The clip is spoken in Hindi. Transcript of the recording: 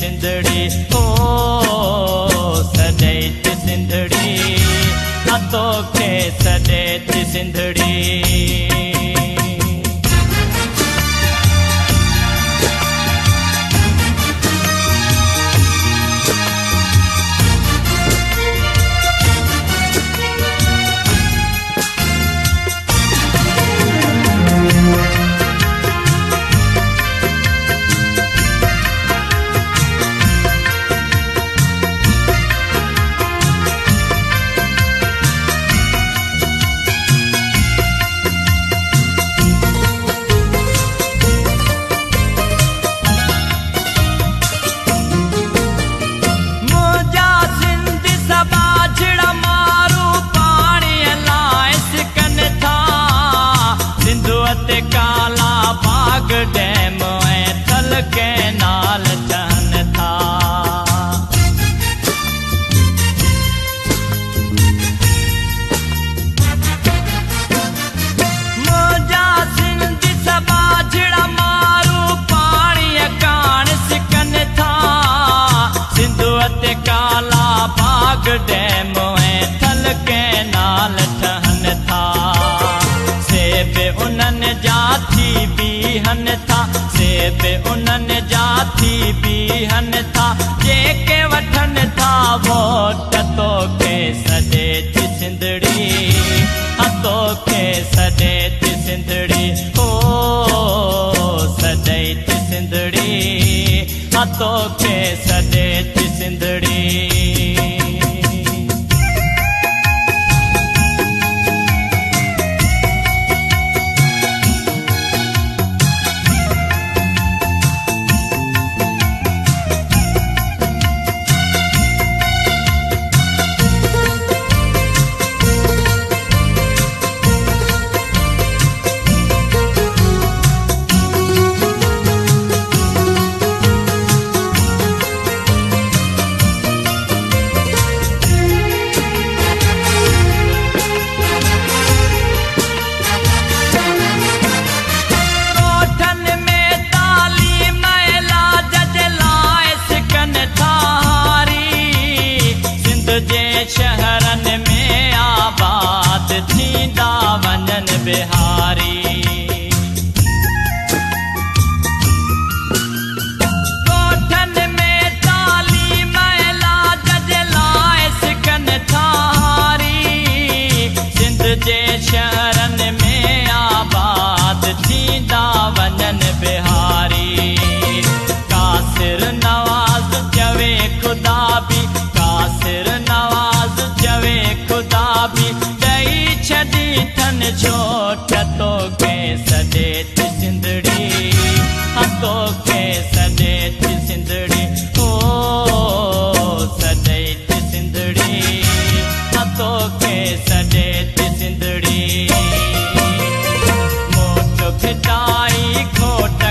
सिंधड़ी ओ सॾे थी सिंधड़ी तोखे सॾे थी सिंधड़ी काला बाग डैम ऐं थल कैनाल ठहनि था मुंहिंजा सिंधी सभा जहिड़ा मारू पाणीअ कान सिकनि था सिंधूअ ते काला बाग डैम ऐं थल कैनाल ठहनि था सेब उन्हनि जा थी बीहनि था सेब उन्हनि जा थी बीहनि था जेके वठनि था वोट तोखे सॾे थी सिंधड़ी तोखे सॾे थी सिंधड़ी ओ सॾे थी सिंधड़ी तोखे सॾे थी सिंधड़ी शहरनि में आबाद थींदा वञनि बिहारी ॻोठनि में तालीम इलाज जे लाइ सिकनि था हारी सिंध जे शहरनि में आबाद थींदा वञनि बिहारी कासिर नवाज़ चवे ख़ुदा बि कासिर नवाज़ चवे ख़ुदा बि ॾेई छॾी थनि छोट तोखे सॾे थी सिंधड़ी तोखे सॾे थी सिंधड़ी ओ सॾे थी सिंधड़ी तोखे सॾे थी सिंधड़ी मोट खिचाई खोट